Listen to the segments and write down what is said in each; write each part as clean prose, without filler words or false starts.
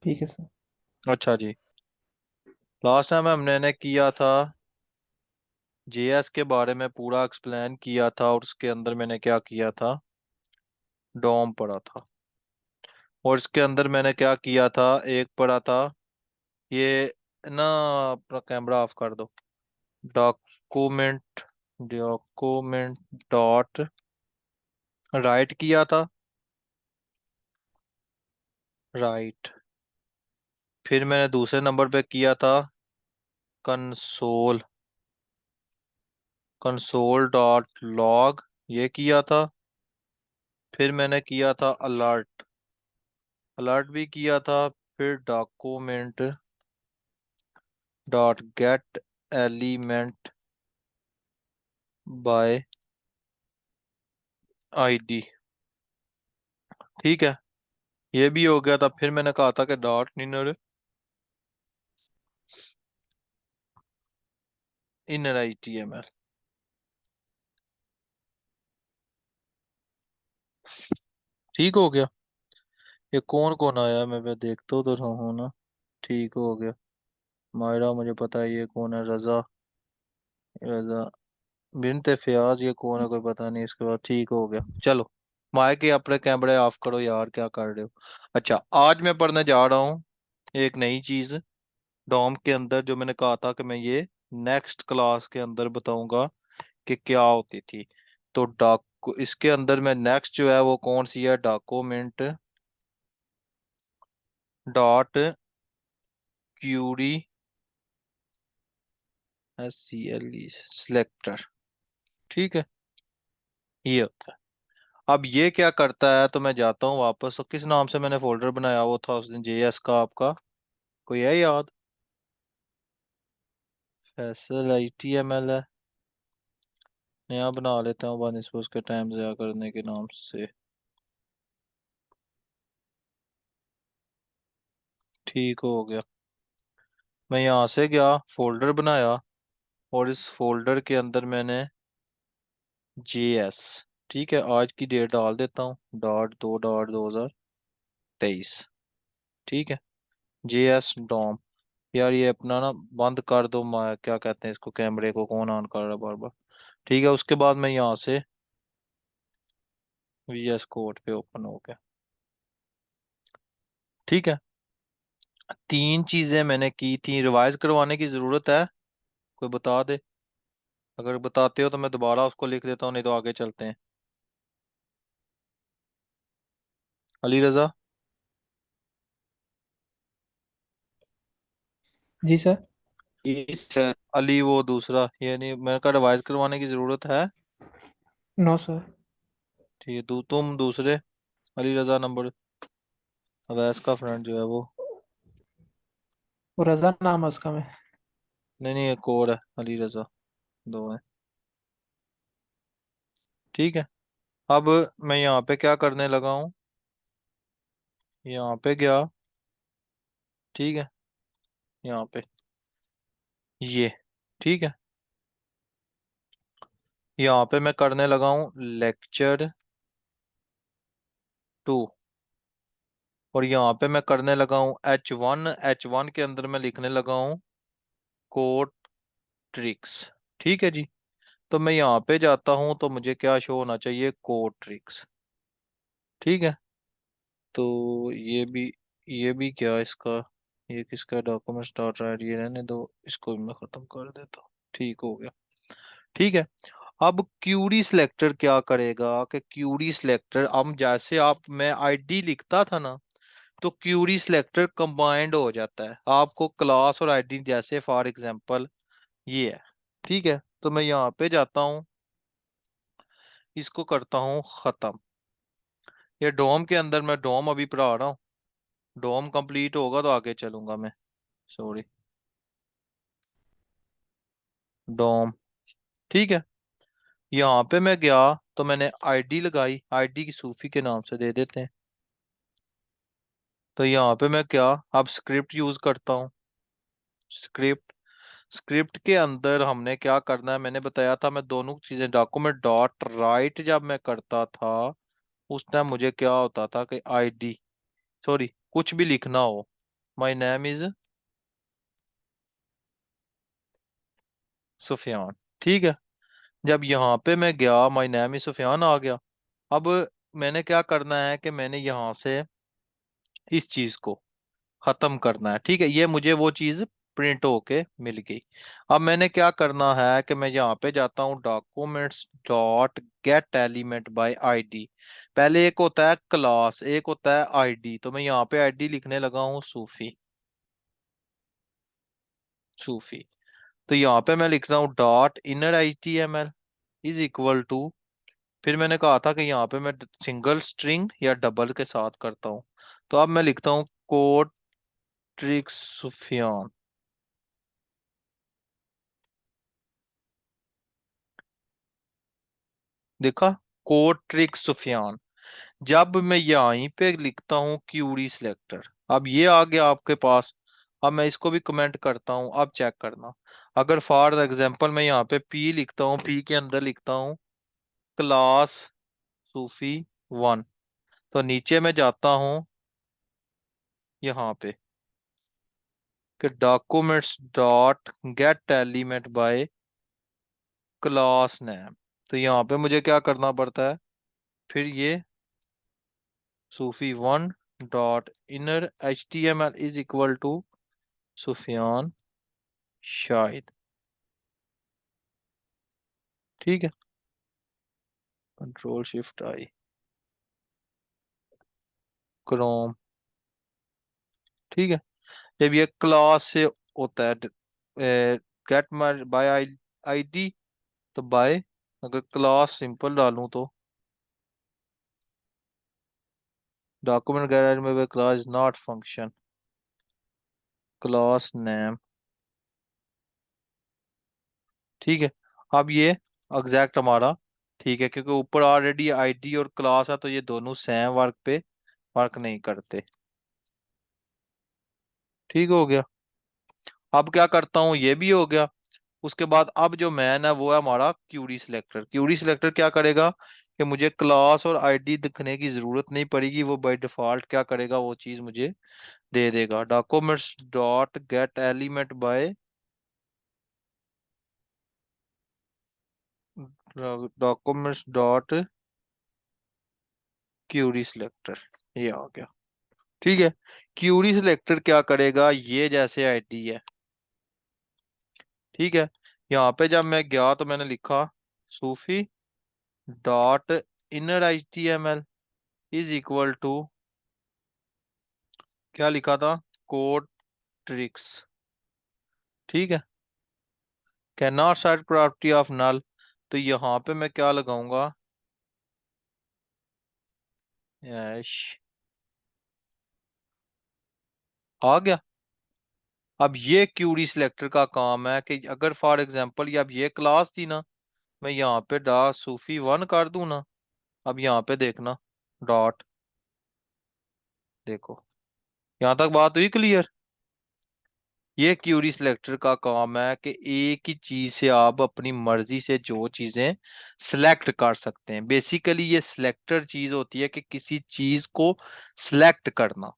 ठीक है सर। अच्छा जी। लास्ट टाइम हमने ने किया था, जेएस के बारे में पूरा एक्सप्लेन किया था, और उसके अंदर मैंने क्या किया था, डॉम पढ़ा था। और इसके अंदर मैंने क्या किया था, एक पढ़ा था ये ना, अपना कैमरा ऑफ कर दो। डॉक्यूमेंट, डॉक्यूमेंट डॉट राइट किया था, राइट। फिर मैंने दूसरे नंबर पे किया था कंसोल, कंसोल डॉट लॉग, ये किया था। फिर मैंने किया था अलर्ट, अलर्ट भी किया था। फिर document dot gate element by ID. ठीक है, ये भी हो गया था। फिर मैंने कहा था कि डॉट इनर, इनर HTML। ठीक हो गया। ये कौन कौन आया, मैं देखता तो रहा हूँ ना। ठीक हो गया। मायरा मुझे पता है ये कौन है, रजा, रजा बिनते फयाज, ये कौन है कोई पता नहीं। इसके बाद ठीक हो गया, चलो। माइक के अपने कैमरे ऑफ करो यार, क्या कर रहे हो। अच्छा, आज मैं पढ़ने जा रहा हूँ एक नई चीज डॉम के अंदर, जो मैंने कहा था कि मैं ये नेक्स्ट क्लास के अंदर बताऊंगा कि क्या होती थी। तो डाक इसके अंदर मैं नेक्स्ट जो है वो कौन सी है, document dot Curie, SCLE selector. ठीक है, ये होता है। अब ये क्या करता है, तो मैं जाता हूँ वापस। तो किस नाम से मैंने फोल्डर बनाया वो था उस दिन, JS का आपका कोई है याद? फैसल HTML है। नया बना लेता हूँ बनस्पत के टाइम ज़ाया करने के नाम से। ठीक हो गया। मैं यहाँ से गया, फोल्डर बनाया, और इस फोल्डर के अंदर मैंने JS, ठीक है, आज की डेट डाल देता हूँ, .2.2023। ठीक है, JS डॉम। यार ये अपना ना बंद कर दो, क्या कहते हैं इसको, कैमरे को कौन ऑन कर रहा है बार बार। ठीक है, उसके बाद मैं यहाँ से VS कोड पे ओपन हो गया। ठीक है, तीन चीजें मैंने की थी, रिवाइज करवाने की जरूरत है, कोई बता दे। अगर बताते हो तो मैं दोबारा उसको लिख देता हूँ, नहीं तो आगे चलते हैं। अली रजा। जी सर। Yes sir. अली वो दूसरा, ये नहीं, मेरे का रिवाइज करवाने की जरूरत है। No sir. ठीक है, तुम दूसरे, अली रजा नंबर, अवैस का फ्रेंड जो है वो। वो रजा नाम है उसका मैं। नहीं नहीं, एक और है अली रजा, दो है। ठीक है, अब मैं यहाँ पे क्या करने लगा हूँ, यहाँ पे गया। ठीक है, यहाँ पे ये, ठीक है, यहाँ पे मैं करने लगा हूँ लेक्चर 2। और यहाँ पे मैं करने लगा हूँ H1 के अंदर मैं लिखने लगा हूँ कोड ट्रिक्स। ठीक है जी। तो मैं यहाँ पे जाता हूँ तो मुझे क्या शो होना चाहिए, कोड ट्रिक्स। ठीक है, तो ये भी क्या इसका, ये किसका डॉक्यूमेंट स्टार्ट रहा है, ये रहने दो, इसको भी मैं खत्म कर देता हूँ। ठीक हो गया। ठीक है, अब क्यूरी सिलेक्टर क्या करेगा कि क्यूरी सिलेक्टर, हम जैसे आप मैं आईडी लिखता था ना, तो क्यूरी सिलेक्टर कंबाइंड हो जाता है आपको क्लास और आईडी, जैसे फॉर एग्जांपल ये है। ठीक है, तो मैं यहाँ पे जाता हूँ, इसको करता हूँ खत्म। ये डोम के अंदर मैं डोम अभी पढ़ा रहा हूँ, डोम कंप्लीट होगा तो आगे चलूंगा मैं। सॉरी, डोम। ठीक है, यहाँ पे मैं गया तो मैंने आईडी लगाई, आईडी की सूफी के नाम से दे देते हैं। तो यहाँ पे मैं क्या, अब स्क्रिप्ट यूज करता हूँ। स्क्रिप्ट, स्क्रिप्ट के अंदर हमने क्या करना है, मैंने बताया था, मैं दोनों चीजें डॉक्यूमेंट डॉट राइट जब मैं करता था, उस टाइम मुझे क्या होता था कि आईडी, सॉरी, कुछ भी लिखना हो, माई नेम इज सुफियान। ठीक है। जब यहाँ पे मैं गया, माई नेम इज सुफियान आ गया। अब मैंने क्या करना है कि मैंने यहाँ से इस चीज को खत्म करना है। ठीक है, ये मुझे वो चीज प्रिंट होके मिल गई। अब मैंने क्या करना है कि मैं यहाँ पे जाता हूँ documents dot gate element by ID. पहले एक होता है क्लास, एक होता है आईडी। तो मैं यहाँ पे आईडी लिखने लगा हूँ सूफी। सूफी। तो यहाँ पे मैं लिख रहा हूँ dot inner H T M L is equal to. फिर मैंने कहा था कि यहाँ पे मैं सिंगल स्ट्रिंग या डबल के साथ करता हूँ। तो अब मैं लिखता हूँ कोड ट्रिक्स सुफियान। देखा, कोड ट्रिक सुफियान। जब मैं यहीं पे लिखता हूँ क्यूरी सिलेक्टर, अब ये आ गया आपके पास। अब मैं इसको भी कमेंट करता हूँ, अब चेक करना। अगर फॉर एग्जांपल मैं यहाँ पे पी लिखता हूँ, पी के अंदर लिखता हूँ क्लास सूफी वन, तो नीचे मैं जाता हूँ यहाँ पे कि documents dot gate element by class name. तो यहाँ पे मुझे क्या करना पड़ता है, फिर ये Sufi one dot inner H T M L is equal to Sufiyan Shahid. ठीक है, कंट्रोल शिफ्ट आई, क्रोम। ठीक है। जब ये क्लास से होता है गेट माई बाय आईडी, तो बाय, अगर क्लास सिंपल डालूं तो डॉक्यूमेंट गैलरी में class not function class name. ठीक है। अब ये एग्जैक्ट हमारा ठीक है, क्योंकि ऊपर ऑलरेडी आईडी और क्लास है, तो ये दोनों सेम वर्क पे वर्क नहीं करते। ठीक हो गया। अब क्या करता हूँ, ये भी हो गया। उसके बाद अब जो मैन है वो है हमारा क्यूरी सिलेक्टर। क्यूरी सिलेक्टर क्या करेगा कि मुझे क्लास और आईडी दिखने की जरूरत नहीं पड़ेगी, वो बाय डिफॉल्ट क्या करेगा, वो चीज मुझे दे देगा। Documents dot gate element by documents dot query selector, ये आ गया। ठीक है। क्यूरी सिलेक्टर क्या करेगा, ये जैसे आईडी है। ठीक है। यहाँ पे जब मैं गया तो मैंने लिखा Sufi dot inner H T M L is equal to, क्या लिखा था, कोड ट्रिक्स। ठीक है। Can not set property of null. तो यहाँ पे मैं क्या लगाऊंगा, यश। आ गया। अब ये क्यूरी सिलेक्टर का काम है कि अगर फॉर एग्जांपल ये अब ये क्लास थी ना, मैं यहाँ पे डा सूफी वन कर दूं ना। अब यहाँ पे देखना डॉट, देखो, यहाँ तक बात हुई क्लियर। ये क्यूरी सिलेक्टर का काम है कि एक ही चीज से आप अपनी मर्जी से जो चीजें सिलेक्ट कर सकते हैं। बेसिकली ये सिलेक्टर चीज होती है कि किसी चीज को सिलेक्ट करना।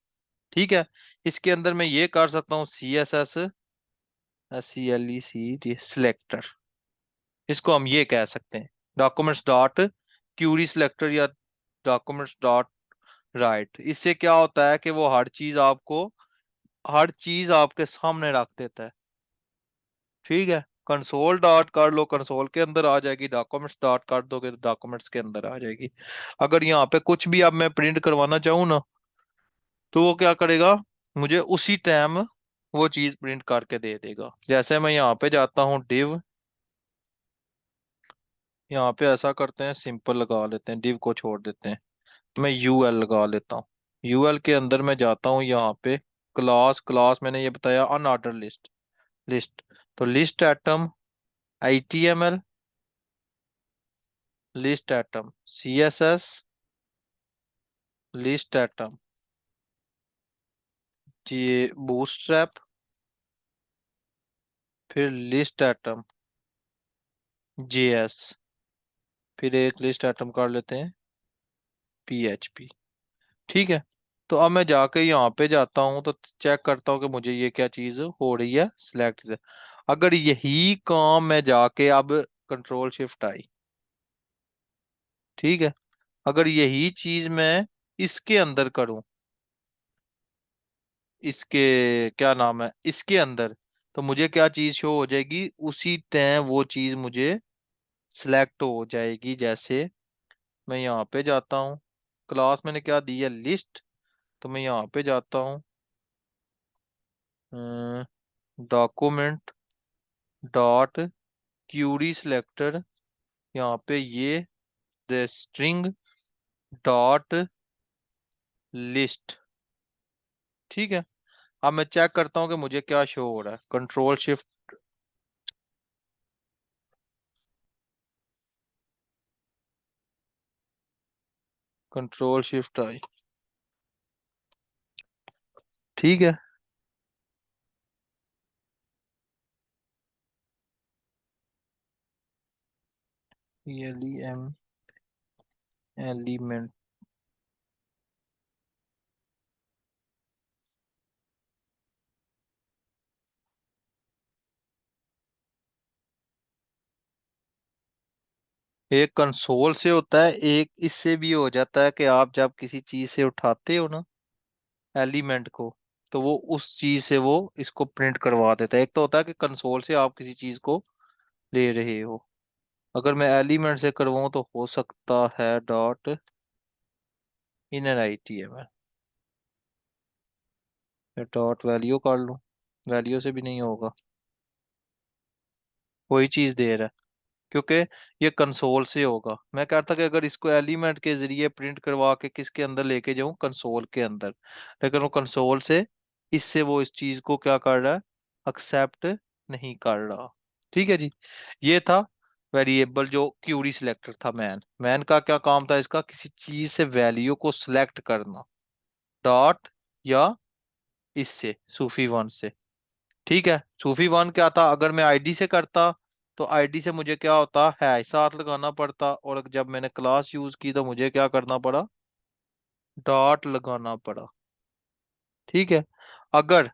ठीक है। इसके अंदर मैं ये कर सकता हूँ C S S S C L E C T selector, इसको हम ये कह सकते हैं डॉक्यूमेंट्स डॉट क्यूरी सिलेक्टर या डॉक्यूमेंट्स डॉट राइट। इससे क्या होता है कि वो हर चीज आपके सामने रख देता है। ठीक है। कंसोल डॉट कर लो, कंसोल के अंदर आ जाएगी। डॉक्यूमेंट्स डॉट कर दोगे तो डॉक्यूमेंट्स के अंदर आ जाएगी। अगर यहाँ पे कुछ भी अब मैं प्रिंट करवाना चाहूँ ना, तो वो क्या करेगा, मुझे उसी टाइम वो चीज प्रिंट करके दे देगा। जैसे मैं यहाँ पे जाता हूँ डिव, यहाँ पे ऐसा करते हैं, सिंपल लगा लेते हैं, डिव को छोड़ देते हैं। मैं यूएल लगा लेता हूँ। यूएल के अंदर मैं जाता हूँ यहाँ पे क्लास, क्लास मैंने ये बताया अनऑर्डर लिस्ट, लिस्ट। तो list item HTML, list item CSS, list item ये बूटस्ट्रैप, फिर लिस्ट एटम जेएस, फिर एक लिस्ट एटम कर लेते हैं पीएचपी। ठीक है। तो अब मैं जाके यहाँ पे जाता हूँ तो चेक करता हूँ कि मुझे ये क्या चीज हो रही है सिलेक्ट। अगर यही काम मैं जाके अब कंट्रोल शिफ्ट आई, ठीक है, अगर यही चीज मैं इसके अंदर करूं, इसके क्या नाम है, इसके अंदर, तो मुझे क्या चीज शो हो जाएगी, उसी टाइम वो चीज मुझे सिलेक्ट हो जाएगी। जैसे मैं यहाँ पे जाता हूँ, क्लास मैंने क्या दी है, लिस्ट, तो मैं यहाँ पे जाता हूँ, डॉक्यूमेंट डॉट क्यूरी सिलेक्टर, यहाँ पे ये स्ट्रिंग डॉट लिस्ट, ठीक है। अब मैं चेक करता हूँ कि मुझे क्या शो हो रहा है, कंट्रोल शिफ्ट, कंट्रोल शिफ्ट आई, ठीक है। एलिएम एलिमेंट, एक कंसोल से होता है, एक इससे भी हो जाता है कि आप जब किसी चीज से उठाते हो ना एलिमेंट को, तो वो उस चीज से वो इसको प्रिंट करवा देता है। एक तो होता है कि कंसोल से आप किसी चीज को ले रहे हो, अगर मैं एलिमेंट से करवाऊँ तो हो सकता है डॉट इनर आई टी है, मैं डॉट वैल्यू कर लूँ, वैल्यू से भी नहीं होगा, वही चीज दे रहा है, क्योंकि ये कंसोल से होगा। मैं कहता कि अगर इसको एलिमेंट के जरिए प्रिंट करवा के किसके अंदर लेके जाऊं, कंसोल के अंदर, लेकिन वो कंसोल से इससे वो इस चीज को क्या कर रहा है, एक्सेप्ट नहीं कर रहा। ठीक है जी, ये था वेरिएबल जो क्यूरी सिलेक्टर था। मैन मैन का क्या काम था, इसका किसी चीज से वैल्यू को सिलेक्ट करना, डॉट या इससे सूफी वन से, ठीक है। सूफी वन क्या था, अगर मैं आईडी से करता तो आईडी से मुझे क्या होता है, साथ लगाना पड़ता, और जब मैंने क्लास यूज की तो मुझे क्या करना पड़ा, डॉट लगाना पड़ा, ठीक है। अगर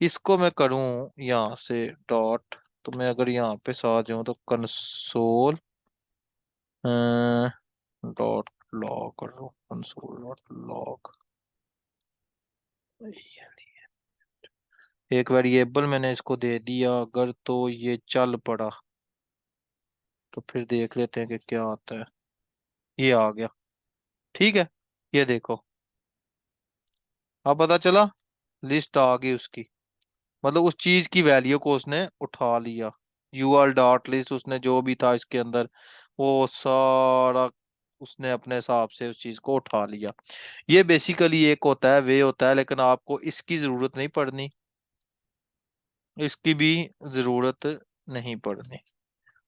इसको मैं करूं यहाँ से डॉट, तो मैं अगर यहाँ पे आ जाऊं तो कंसोल डॉट लॉग कर लो, कंसोल डॉट लॉग, एक वेरिएबल मैंने इसको दे दिया, अगर तो ये चल पड़ा तो फिर देख लेते हैं कि क्या आता है। ये आ गया, ठीक है। ये देखो, अब पता चला, लिस्ट आ गई उसकी, मतलब उस चीज की वैल्यू को उसने उठा लिया। यूआर डॉट लिस्ट, उसने जो भी था इसके अंदर वो सारा उसने अपने हिसाब से उस चीज को उठा लिया। ये बेसिकली एक होता है, वे होता है, लेकिन आपको इसकी जरूरत नहीं पड़नी, इसकी भी जरूरत नहीं पड़नी।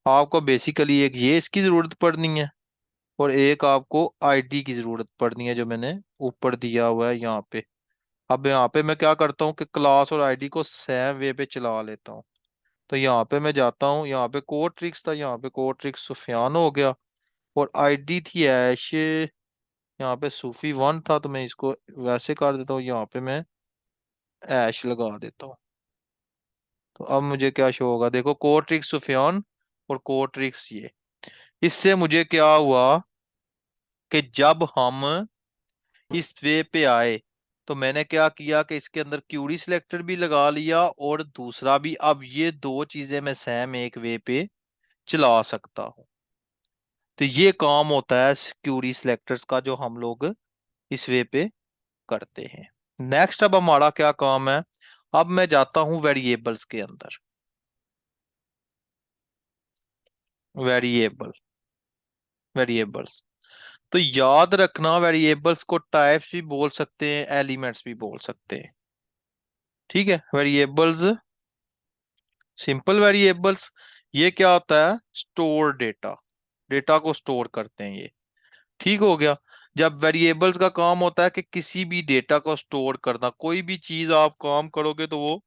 आपको बेसिकली एक ये इसकी जरूरत पड़नी है, और एक आपको आईडी की जरूरत पड़नी है, जो मैंने ऊपर दिया हुआ है यहाँ पे। अब यहाँ पे मैं क्या करता हूँ कि क्लास और आईडी को सेम वे पे चला लेता हूँ। तो यहाँ पे मैं जाता हूँ, यहाँ पे कोड ट्रिक्स था, यहाँ पे कोड ट्रिक्स सुफियान हो गया, और आईडी थी ऐश, यहाँ पे सूफी वन था, तो मैं इसको वैसे कर देता हूँ, यहाँ पे मैं ऐश लगा देता हूँ। तो अब मुझे क्या शो होगा, देखो कोड ट्रिक्स सुफियान और कोड ट्रिक्स ये। इससे मुझे क्या हुआ कि जब हम इस वे पे आए तो मैंने क्या किया कि इसके अंदर क्यूरी सिलेक्टर भी लगा लिया, और दूसरा भी, अब ये दो चीजें मैं सेम एक वे पे चला सकता हूँ। तो ये काम होता है क्यूरी सिलेक्टर्स का, जो हम लोग इस वे पे करते हैं। नेक्स्ट अब हमारा क्या काम है, अब मैं जाता हूं वेरिएबल्स के अंदर। वेरिएबल वेरिएबल्स, तो याद रखना, वेरिएबल्स को टाइप्स भी बोल सकते हैं, एलिमेंट्स भी बोल सकते हैं, ठीक है। वेरिएबल्स, सिंपल वेरिएबल्स, ये क्या होता है, स्टोर डेटा, डेटा को स्टोर करते हैं ये, ठीक हो गया। जब वेरिएबल्स का काम होता है कि किसी भी डेटा को स्टोर करना, कोई भी चीज आप काम करोगे तो वो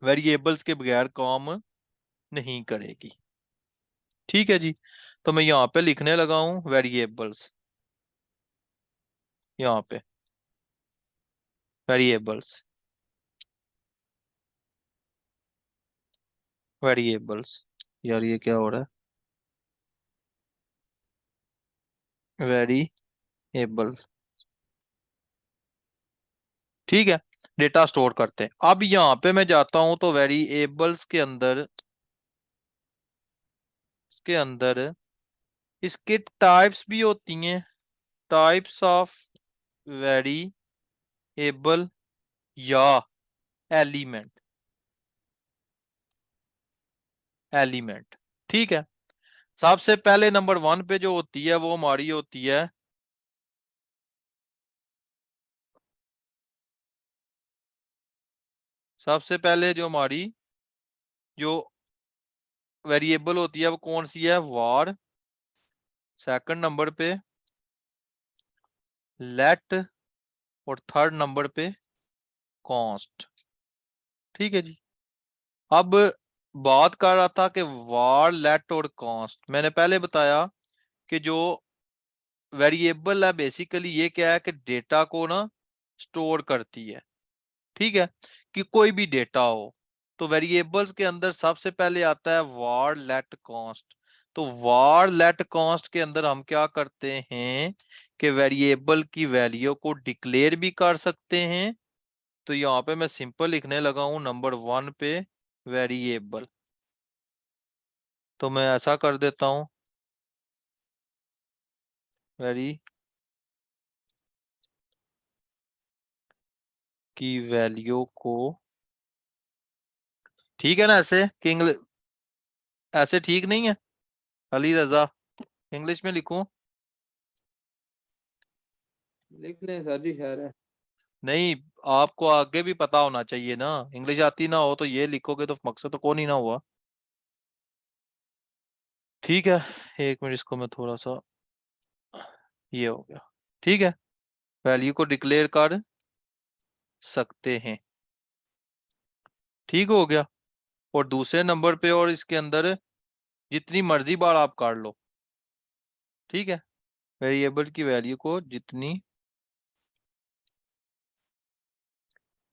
वेरिएबल्स के बगैर काम नहीं करेगी, ठीक है जी। तो मैं यहाँ पे लिखने लगा हूँ वेरिएबल्स, यहाँ पे वेरिएबल्स, वेरिएबल्स। यार ये क्या हो रहा है, वेरिएबल। ठीक है, डेटा स्टोर करते हैं। अब यहाँ पे मैं जाता हूं तो वेरिएबल्स के अंदर इसके टाइप्स भी होती हैं, टाइप्स ऑफ वेरिएबल या एलिमेंट, एलिमेंट। ठीक है, सबसे पहले नंबर 1 पे जो होती है वो हमारी होती है सबसे पहले जो हमारी जो वेरिएबल होती है वो कौन सी है, var। सेकंड नंबर पे let, और थर्ड नंबर पे const। ठीक है जी। अब बात कर रहा था कि var, let और const। मैंने पहले बताया कि जो वेरिएबल है बेसिकली ये क्या है कि डेटा को ना स्टोर करती है। ठीक है, कि कोई भी डेटा हो तो वेरिएबल्स के अंदर सबसे पहले आता है var let const। तो var let const के अंदर हम क्या करते हैं कि वेरिएबल की वैल्यू को डिक्लेयर भी कर सकते हैं। तो यहाँ पे मैं सिंपल लिखने लगा हूं नंबर 1 पे वेरिएबल। तो मैं ऐसा कर देता हूं, वेरी की वैल्यू को। ठीक है ना, ऐसे कि ऐसे ठीक नहीं है अली रजा, इंग्लिश में लिखूं? लिख लें सर जी, खैर है। नहीं, आपको आगे भी पता होना चाहिए ना, इंग्लिश आती ना हो तो ये लिखोगे तो मकसद तो कौन ही ना हुआ। ठीक है, एक मिनट, इसको मैं थोड़ा सा, ये हो गया। ठीक है, वैल्यू को डिक्लेयर कर सकते हैं। ठीक हो गया। और दूसरे नंबर पे और इसके अंदर जितनी मर्जी बार आप कर लो। ठीक है, वेरिएबल की वैल्यू को जितनी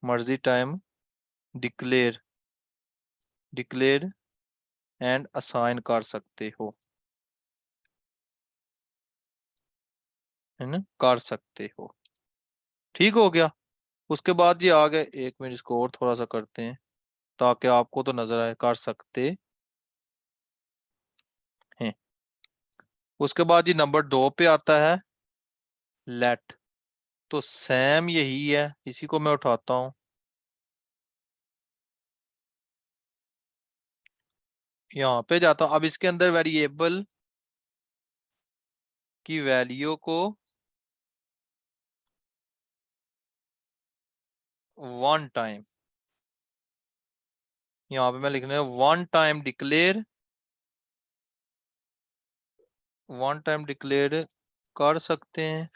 मर्जी time declare declare and assign कर सकते हो, है ना, कर सकते हो। ठीक हो गया। उसके बाद ये आ गए, एक मिनट इसको और थोड़ा सा करते हैं ताकि आपको तो नजर आए, कर सकते हैं। उसके बाद ये नंबर 2 पे आता है लेट। तो सेम यही है, इसी को मैं उठाता हूं, यहाँ पे जाता हूं। अब इसके अंदर वेरिएबल की वैल्यू को वन टाइम, यहाँ पे मैं लिखने one time declare, one time declare कर सकते हैं,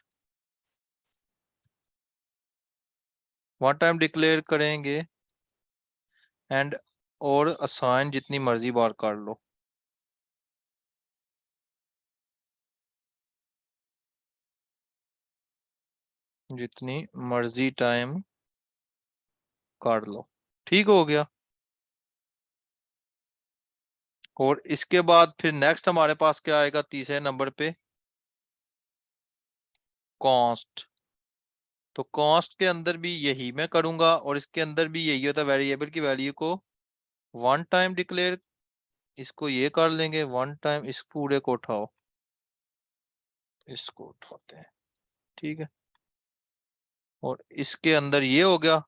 वन टाइम डिक्लेयर करेंगे एंड, और असाइन जितनी मर्जी बार कर लो। जितनी मर्जी टाइम कर लो। ठीक हो गया। और इसके बाद फिर नेक्स्ट हमारे पास क्या आएगा तीसरे नंबर पे, कॉस्ट। तो कॉस्ट के अंदर भी यही मैं करूंगा और इसके अंदर भी यही होता है, वेरिएबल की वैल्यू को वन टाइम डिक्लेयर, इसको ये कर लेंगे वन टाइम, इस पूरे को उठाओ, इसको उठाते हैं। ठीक है, और इसके अंदर ये हो गया,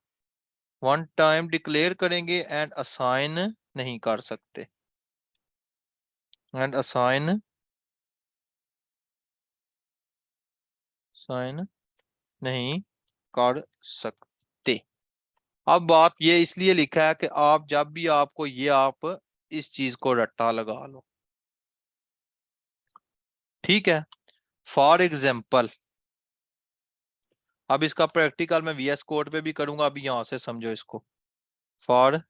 वन टाइम डिक्लेयर करेंगे एंड असाइन नहीं कर सकते, एंड असाइन साइन नहीं कर सकते। अब बात ये इसलिए लिखा है कि आप जब भी आपको ये, आप इस चीज को रट्टा लगा लो। ठीक है, फॉर एग्जाम्पल, अब इसका प्रैक्टिकल मैं वीएस कोड पे भी करूंगा, अभी यहां से समझो इसको। For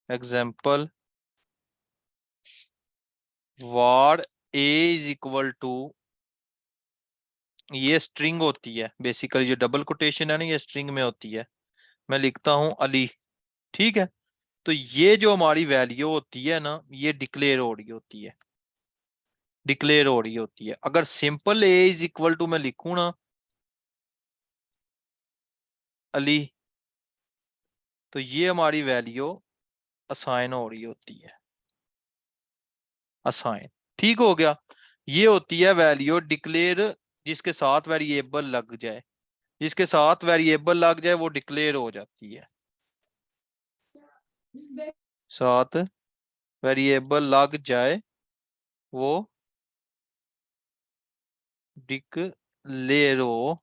example, var a is equal to, ये स्ट्रिंग होती है बेसिकली, जो डबल कोटेशन है ना ये स्ट्रिंग में होती है। मैं लिखता हूं अली। ठीक है, तो ये जो हमारी वैल्यू होती है ना, ये डिक्लेयर हो रही होती है, डिक्लेयर हो रही होती है। अगर simple a is equal to मैं लिखूं ना अली, तो ये हमारी वैल्यू असाइन हो रही होती है, असाइन। ठीक हो गया। ये होती है वैल्यू डिक्लेयर, जिसके साथ वेरिएबल लग जाए, जिसके साथ वेरिएबल लग जाए वो डिक्लेयर हो जाती है। साथ वेरिएबल लग जाए वो डिक्लेयर हो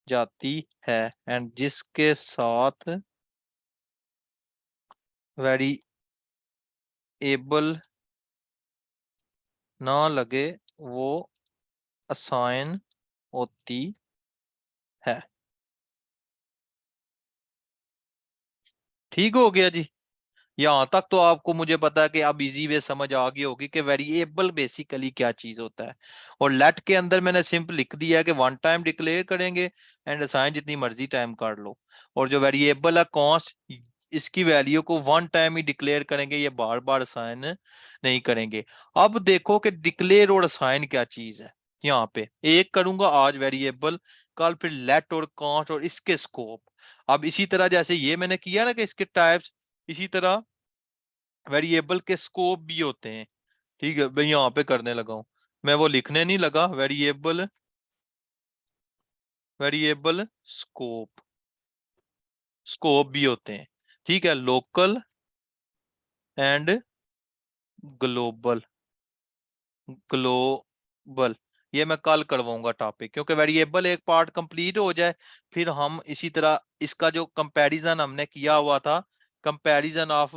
जाती है। एंड जिसके साथ वेरिएबल ना लगे वो असाइन होती है। ठीक हो गया जी। यहाँ तक तो आपको मुझे पता है कि अब इजी वे समझ आ गई होगी कि वेरिएबल बेसिकली क्या चीज होता है। और लेट के अंदर मैंने सिंपल लिख दिया है कि वन टाइम डिक्लेयर करेंगे एंड असाइन जितनी मर्जी टाइम कर लो। और जो वेरिएबल है कॉन्स्ट, इसकी वैल्यू को वन टाइम ही डिक्लेयर करेंगे, ये बार बार असाइन नहीं करेंगे। अब देखो कि डिक्लेयर और असाइन क्या चीज है। यहाँ पे एक करूंगा आज वेरिएबल, कल फिर लेट और कॉन्स्ट और इसके स्कोप। अब इसी तरह जैसे ये मैंने किया ना कि इसके टाइप्स, इसी तरह वेरिएबल के स्कोप भी होते हैं। ठीक है, मैं यहाँ पे करने लगा हूं, मैं वो लिखने नहीं लगा। वेरिएबल, वेरिएबल स्कोप, स्कोप भी होते हैं। ठीक है, लोकल एंड ग्लोबल, ग्लोबल। ये मैं कल करवाऊंगा टॉपिक, क्योंकि वेरिएबल एक पार्ट कंप्लीट हो जाए, फिर हम इसी तरह इसका जो कंपैरिजन हमने किया हुआ था, कंपैरिजन ऑफ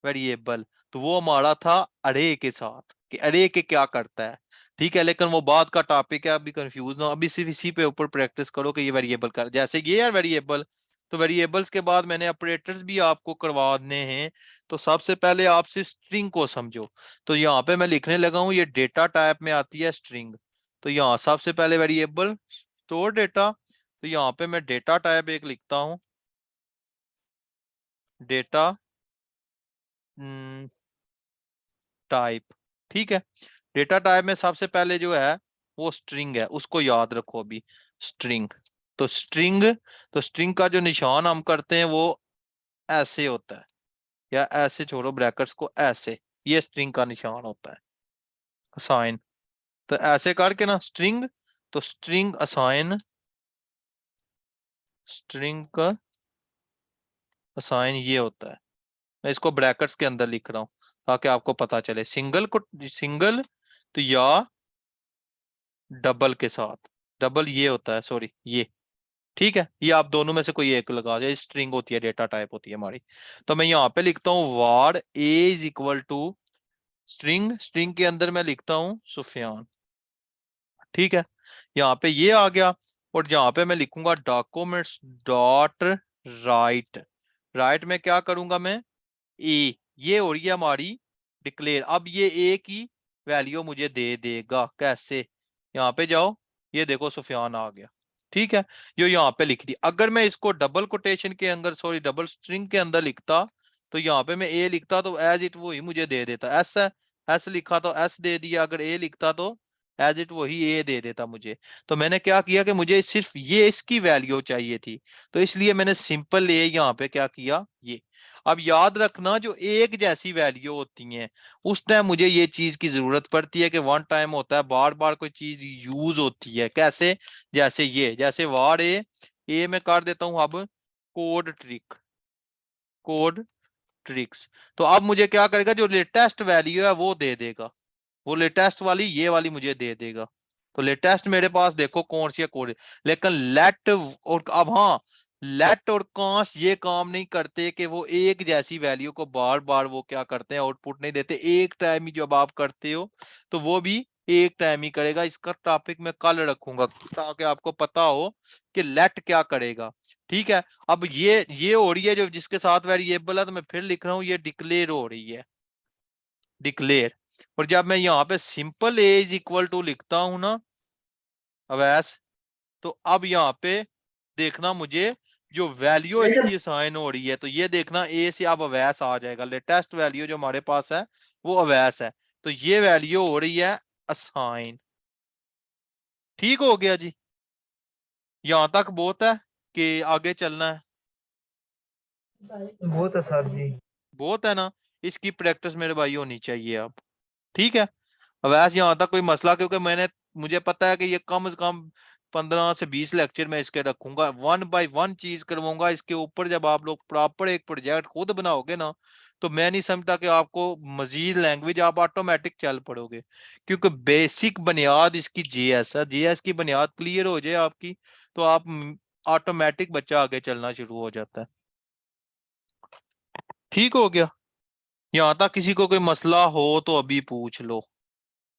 वेरिएबल, तो वो हमारा था अरे के साथ कि अरे के क्या करता है। ठीक है, लेकिन वो बाद का टॉपिक है, अभी कंफ्यूज ना हो, अभी सिर्फ इसी पे ऊपर प्रैक्टिस करो कि ये वेरिएबल कर, जैसे ये है वेरिएबल। तो वेरिएबल्स के बाद मैंने ऑपरेटर्स भी आपको करवाने हैं। तो सबसे पहले आपसे स्ट्रिंग को समझो। तो यहाँ पे मैं लिखने लगा हूं, ये डेटा टाइप में आती है स्ट्रिंग। तो यहाँ सबसे पहले वेरिएबल स्टोर डेटा, तो यहाँ पे मैं डेटा टाइप एक लिखता हूँ, डेटा टाइप। ठीक है, डेटा टाइप में सबसे पहले जो है वो स्ट्रिंग है, उसको याद रखो अभी, स्ट्रिंग। तो स्ट्रिंग, तो स्ट्रिंग का जो निशान हम करते हैं वो ऐसे होता है, या ऐसे छोड़ो ब्रैकेट्स को, ऐसे, ये स्ट्रिंग का निशान होता है, साइन। तो ऐसे करके ना स्ट्रिंग, तो स्ट्रिंग असाइन, स्ट्रिंग का असाइन ये होता है। मैं इसको ब्रैकेट्स के अंदर लिख रहा हूं ताकि आपको पता चले, सिंगल को सिंगल तो या डबल के साथ, डबल ये होता है, सॉरी ये। ठीक है, ये आप दोनों में से कोई एक लगा जाए, स्ट्रिंग होती है, डेटा टाइप होती है हमारी। तो मैं यहाँ पे लिखता हूँ var a is equal to string, string के अंदर मैं लिखता हूँ सुफियान। ठीक है, यहाँ पे ये आ गया। और यहाँ पे मैं लिखूंगा डॉक्यूमेंट्स डॉट राइट, राइट में क्या करूंगा मैं, ए, ये हो रही है हमारी डिक्लेयर। अब ये ए की वैल्यू मुझे दे देगा कैसे, यहाँ पे जाओ, ये देखो सुफियान आ गया। ठीक है, जो यहाँ पे लिख दी। अगर मैं इसको डबल कोटेशन के अंदर, सॉरी डबल स्ट्रिंग के अंदर लिखता, तो यहाँ पे मैं ए लिखता तो एज इट वो ही मुझे दे देता, एस है, एस लिखा तो एस दे दिया, अगर ए लिखता तो एज इट वही ए दे देता मुझे। तो मैंने क्या किया कि मुझे सिर्फ ये इसकी वैल्यू चाहिए थी, तो इसलिए मैंने सिंपल ए यहाँ पे क्या किया, ये। अब याद रखना, जो एक जैसी वैल्यू होती हैं उस टाइम मुझे ये चीज की जरूरत पड़ती है कि वन टाइम होता है, बार बार कोई चीज यूज होती है कैसे, जैसे ये, जैसे वार ए में कर देता हूं अब कोड ट्रिक, कोड ट्रिक्स। तो अब मुझे क्या करेगा, जो लेटेस्ट वैल्यू है वो दे देगा, वो लेटेस्ट वाली, ये वाली मुझे दे देगा। तो लेटेस्ट मेरे पास देखो कौन सी है, कोड। लेकिन लेट और अब हाँ, लेट और कांस्ट ये काम नहीं करते कि वो एक जैसी वैल्यू को बार बार वो क्या करते हैं, आउटपुट नहीं देते, एक टाइम ही जब आप करते हो तो वो भी एक टाइम ही करेगा। इसका टॉपिक मैं कल रखूंगा ताकि आपको पता हो कि लेट क्या करेगा। ठीक है, अब ये हो रही है जो जिसके साथ वेरिएबल है, तो मैं फिर लिख रहा हूँ ये डिक्लेयर हो रही है, डिक्लेयर। और जब मैं यहाँ पे simple a is equal to लिखता हूं ना अवैस, तो अब यहाँ पे देखना मुझे, जो वैल्यू इसकी असाइन हो रही है, तो ये देखना ए से अब अवैस आ जाएगा। लेटेस्ट वैल्यू जो हमारे पास है वो अवैस है, तो ये वैल्यू हो रही है असाइन। ठीक हो गया जी। यहां तक बहुत है कि आगे चलना है? बहुत है सर जी। बहुत है ना। इसकी प्रैक्टिस मेरे भाई होनी चाहिए अब। ठीक है। अवैस यहाँ तक कोई मसला, क्योंकि मुझे पता है कि ये कम से कम 15 से 20 लेक्चर में इसके रखूंगा, वन बाय वन चीज करवाऊंगा इसके ऊपर। जब आप लोग प्रॉपर एक प्रोजेक्ट खुद बनाओगे ना, तो मैं नहीं समझता कि आपको मजीद लैंग्वेज आप ऑटोमेटिक चल पड़ोगे, क्योंकि बेसिक बुनियाद इसकी जीएस है। जीएस की बुनियाद क्लियर हो जाए आपकी, तो आप ऑटोमेटिक बच्चा आगे चलना शुरू हो जाता है। ठीक हो गया। यहाँ तक किसी को कोई मसला हो तो अभी पूछ लो।